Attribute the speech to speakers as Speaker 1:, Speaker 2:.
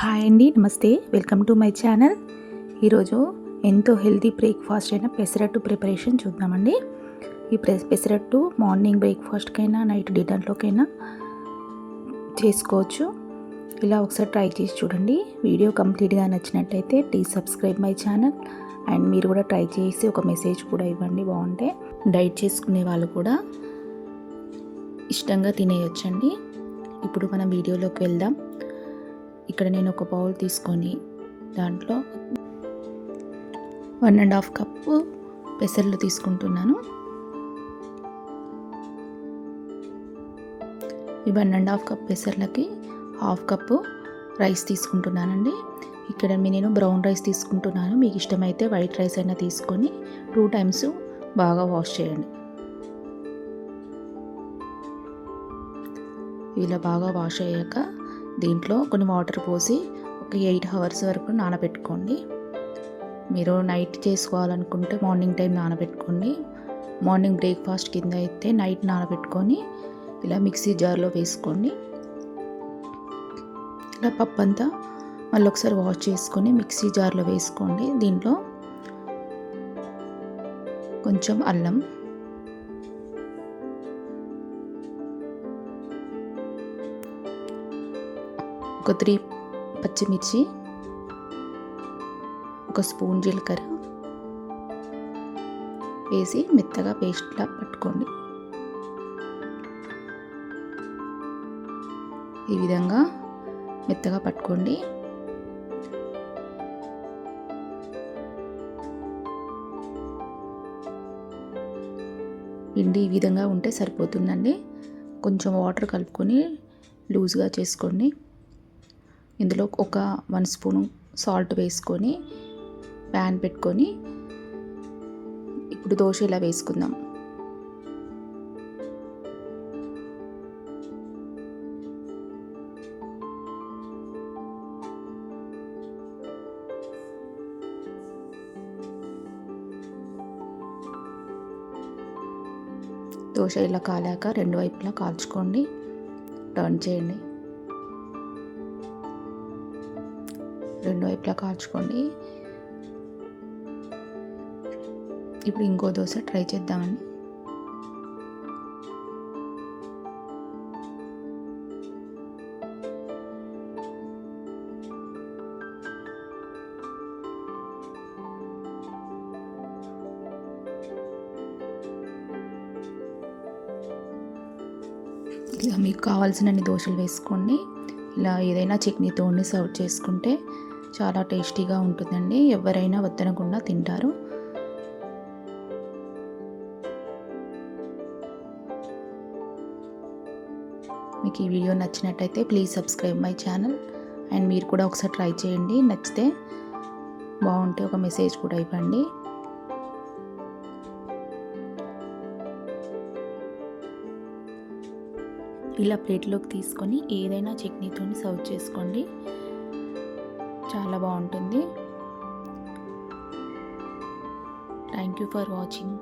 Speaker 1: Hi అండి, నమస్తే. Welcome to my channel. ఈరోజు ఎంతో హెల్తీ బ్రేక్ఫాస్ట్ అయిన పెసరట్టు ప్రిపరేషన్ చూద్దామండి. ఈ పెసరట్టు మార్నింగ్ బ్రేక్ఫాస్ట్కైనా నైట్ డిన్నర్లోకైనా చేసుకోవచ్చు. ఇలా ఒకసారి ట్రై చేసి చూడండి. వీడియో కంప్లీట్గా నచ్చినట్టయితే please subscribe my channel. And మీరు కూడా ట్రై చేసి ఒక మెసేజ్ కూడా ఇవ్వండి. బాగుంటే డైట్ చేసుకునే వాళ్ళు కూడా ఇష్టంగా తినేయొచ్చండి. ఇప్పుడు మనం వీడియోలోకి వెళ్దాం. ఇక్కడ నేను ఒక బౌల్ తీసుకొని దాంట్లో 1.5 కప్పు పెసర్లు తీసుకుంటున్నాను. ఈ 1.5 కప్ పెసర్లకి 1/2 కప్పు రైస్ తీసుకుంటున్నానండి. ఇక్కడ నేను బ్రౌన్ రైస్ తీసుకుంటున్నాను. మీకు ఇష్టమైతే వైట్ రైస్ అయినా తీసుకొని 2 టైమ్స్ బాగా వాష్ చేయండి. ఇలా బాగా వాష్ అయ్యాక దీంట్లో కొన్ని వాటర్ పోసి ఒక 8 అవర్స్ వరకు నానబెట్టుకోండి. మీరు నైట్ చేసుకోవాలనుకుంటే మార్నింగ్ టైం నానబెట్టుకోండి. మార్నింగ్ బ్రేక్ఫాస్ట్ కింద అయితే నైట్ నానబెట్టుకొని ఇలా మిక్సీ జార్లో వేసుకోండి. ఇలా పప్పు అంతా మళ్ళీ ఒకసారి వాష్ చేసుకొని మిక్సీ జార్లో వేసుకోండి. దీంట్లో కొంచెం అల్లం, ఒక 3 పచ్చిమిర్చి, ఒక స్పూన్ జీలకర్ర వేసి మెత్తగా పేస్ట్లా పట్టుకోండి. ఈ విధంగా మెత్తగా పట్టుకోండి. పిండి ఈ విధంగా ఉంటే సరిపోతుందండి. కొంచెం వాటర్ కలుపుకొని లూజ్గా చేసుకోండి. ఇందులో ఒక 1 స్పూను సాల్ట్ వేసుకొని ప్యాన్ పెట్టుకొని ఇప్పుడు దోశ ఇలా వేసుకుందాం. దోశ ఇలా కాలాక 2 వైపులా కాల్చుకోండి. టర్న్ చేయండి. 2 వైపులా కాల్చుకోండి. ఇప్పుడు ఇంకో దోశ ట్రై చేద్దామండి. ఇలా మీకు కావాల్సినన్ని దోశలు వేసుకోండి. ఇలా ఏదైనా చట్నీతో సర్వ్ చేసుకుంటే చాలా టేస్టీగా ఉంటుందండి. ఎవరైనా వద్దనకుండా తింటారు. మీకు ఈ వీడియో నచ్చినట్టయితే please subscribe my channel. And మీరు కూడా ఒకసారి ట్రై చేయండి. నచ్చితే బాగుంటే ఒక మెసేజ్ కూడా ఇవ్వండి. ఇలా ప్లేట్లోకి తీసుకొని ఏదైనా చట్నీతో సర్వ్ చేసుకోండి. చాలా బాగుంటుంది. Thank you for watching.